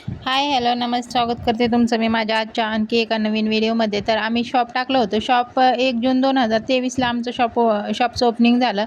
हाय, hello, नमस्ते. स्वागत करते तुमचं मी माझ्या आजच्या आणखी एका नवीन व्हिडिओमध्ये. तर आम्ही शॉप टाकलं होतं. शॉप 1 जून 2023ला आमचं शॉपचं ओपनिंग झालं.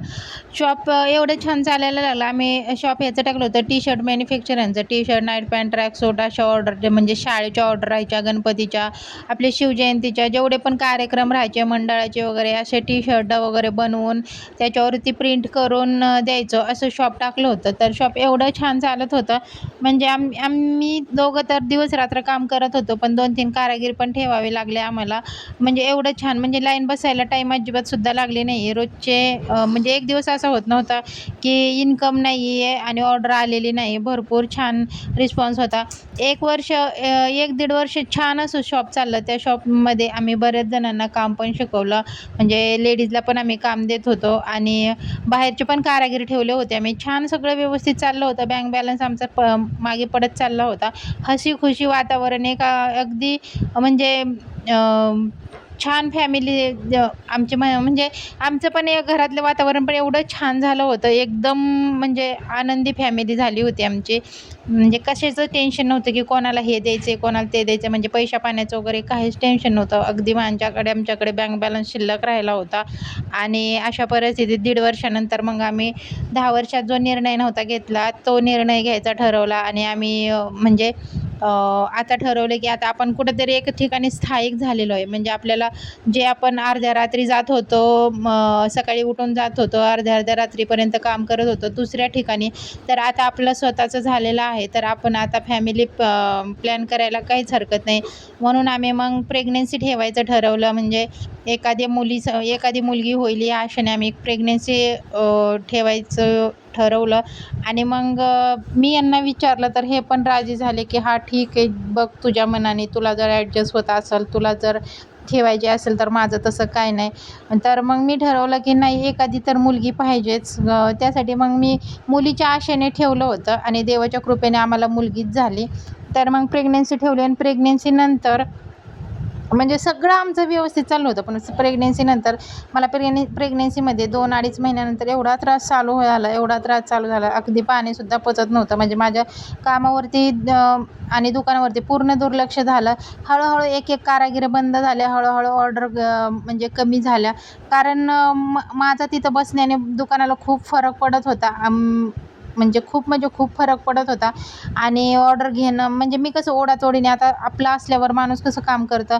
शॉप एवढं छान चालायला लागलं. आम्ही शॉप ह्याचं टाकलं होतं टी-शर्ट मॅन्युफॅक्चररचं. T-shirt, night pant, track suit अशा ऑर्डर म्हणजे शाळेच्या ऑर्डर राहायच्या, गणपतीच्या, आपल्या शिवजयंतीच्या जेवढे पण कार्यक्रम राहायचे मंडळाचे वगैरे असे टी-शर्ट वगैरे बनवून त्याच्यावरती प्रिंट करून द्यायचं असं शॉप टाकलं होतं. तर शॉप एवढं छान चालत होतं म्हणजे आम्ही दोघं तर दिवस रात्र काम करत होतो, पण 2-3 कारागीर पण ठेवावे लागले आम्हाला. म्हणजे एवढं छान म्हणजे लाईन बसायला टाईम अजिबातसुद्धा लागले नाही. रोजचे म्हणजे एक दिवस असा होत नव्हता की इन्कम नाही आहे आणि ऑर्डर आलेली नाही. भरपूर छान रिस्पॉन्स होता. 1 वर्ष 1-1.5 वर्ष छान असं शॉप चाललं. त्या शॉपमध्ये आम्ही बऱ्याच जणांना काम पण शिकवलं. म्हणजे लेडीजला पण आम्ही काम देत होतो आणि बाहेरचे पण कारागीर ठेवले होते आम्ही. छान सगळं व्यवस्थित चाललं होतं. बँक बॅलन्स आमचा मागे पडत चालला होता. हसी-खुशी वातावरण एक अगदी म्हणजे छान फॅमिली आमची म्हणजे आमचं पण एक घरातलं वातावरण पण एवढं छान झालं होतं. एकदम म्हणजे आनंदी फॅमिली झाली होती आमची. म्हणजे कशाचं टेन्शन नव्हतं की कोणाला हे द्यायचं कोणाला ते द्यायचं. म्हणजे पैशा-पाण्याचं वगैरे काहीच टेन्शन नव्हतं. अगदी आमच्याकडे बँक बॅलन्स शिल्लक राहिला होता आणि अशा परिस्थितीत 1.5 वर्षानंतर मग आम्ही 10 वर्षात जो निर्णय नव्हता घेतला, तो निर्णय घ्यायचा ठरवला आणि आम्ही म्हणजे आता ठरवलं की आता आपण कुठेतरी एक ठिकाणी स्थायिक झालेलो आहे. म्हणजे आपल्याला जे आपण अर्ध्या रात्री जात होतो, सकाळी उठून जात होतो, अर्ध्या-अर्ध्या रात्रीपर्यंत काम करत होतो दुसऱ्या ठिकाणी, तर आता आपलं स्वतःचं झालेलं आहे. तर आपण आता फॅमिली प्लॅन करायला काहीच हरकत नाही. म्हणून आम्ही मग प्रेग्नन्सी ठेवायचं ठरवलं. म्हणजे एखादी मुलगी होईल या आशेने आम्ही प्रेग्नन्सी ठेवायचं ठरवलं. आणि मग मी यांना विचारलं तर हे पण राजी झाले की "हां, ठीक आहे, बघ तुझ्या मनाने, तुला जर ॲडजस्ट होत असेल, तुला जर ठेवायची असेल तर माझं तसं काय नाही." तर मग मी ठरवलं की नाही एखादी तर मुलगी पाहिजेच. त्यासाठी मग मी मुलीच्या आशेने ठेवलं होतं आणि देवाच्या कृपेने आम्हाला मुलगीच झाली. तर मग प्रेग्नन्सी ठेवली आणि प्रेग्नन्सीनंतर म्हणजे सगळं आमचं व्यवस्थित चाललं होतं. पण प्रेग्नन्सीनंतर मला प्रेग्नन्सीमध्ये 2-2.5 महिन्यानंतर एवढा त्रास चालू झाला. अगदी पाणीसुद्धा पचत नव्हतं. म्हणजे माझ्या कामावरती आणि दुकानावरती पूर्ण दुर्लक्ष झालं. हळूहळू एक-एक कारागीर बंद झाले. हळूहळू ऑर्डर म्हणजे कमी झाल्या. कारण माझा तिथं बसण्याने दुकानाला खूप फरक पडत होता. म्हणजे खूप फरक पडत होता आणि ऑर्डर घेणं म्हणजे मी कसं ओढातोडीने आता आपलं असल्यावर माणूस कसं काम करतं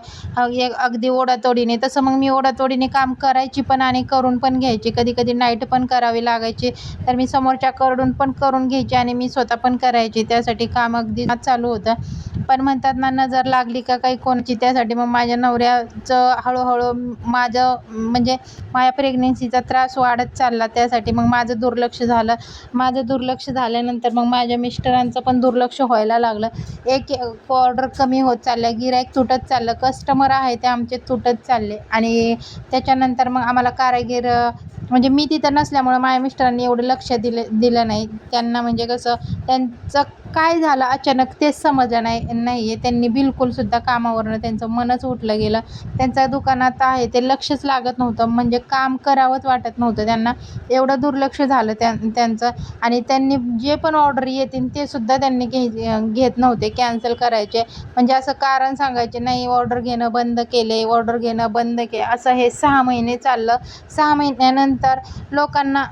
अगदी ओढातोडीने, तसं मग मी ओढातोडीने काम करायची पण आणि करून पण घ्यायची. कधी-कधी नाईट पण करावी लागायची. तर मी समोरच्याकडून पण करून घ्यायची आणि मी स्वतः पण करायची. त्यासाठी काम अगदी चालू होतं. पण म्हणतात ना, नजर लागली का काही कोणाची, त्यासाठी मग माझ्या नवऱ्याचं हळूहळू म्हणजे माझ्या प्रेग्नन्सीचा त्रास वाढत चालला. त्यासाठी मग माझं दुर्लक्ष झालं. माझं दुर्लक्ष झाल्यानंतर मग माझ्या मिस्टरांचं पण दुर्लक्ष व्हायला लागलं. एक ऑर्डर कमी होत चालल्या, गिऱ्हाईक तुटत चाललं, कस्टमर आहे ते आमचे तुटत चालले आणि त्याच्यानंतर मग आम्हाला कारागीर म्हणजे मी तिथं नसल्यामुळं माझ्या मिस्टरांनी एवढं लक्ष दिलं नाही. त्यांना म्हणजे कसं त्यांचं काय झालं अचानक तेच समजलं नाही आहे. त्यांनी बिलकुलसुद्धा कामावरनं त्यांचं मनच उठलं गेलं. त्यांचं दुकानात आहे ते लक्षच लागत नव्हतं. म्हणजे काम करावंच वाटत नव्हतं त्यांना. एवढं दुर्लक्ष झालं त्यांचं आणि त्यांनी जे पण ऑर्डर येतील ते सुद्धा त्यांनी घेत नव्हते, कॅन्सल करायचे. म्हणजे असं कारण सांगायचे, "नाही, ऑर्डर घेणं बंद केले, ऑर्डर घेणं बंद असं हे 6 महिने चाललं. 6 महिन्यानंतर लोकांना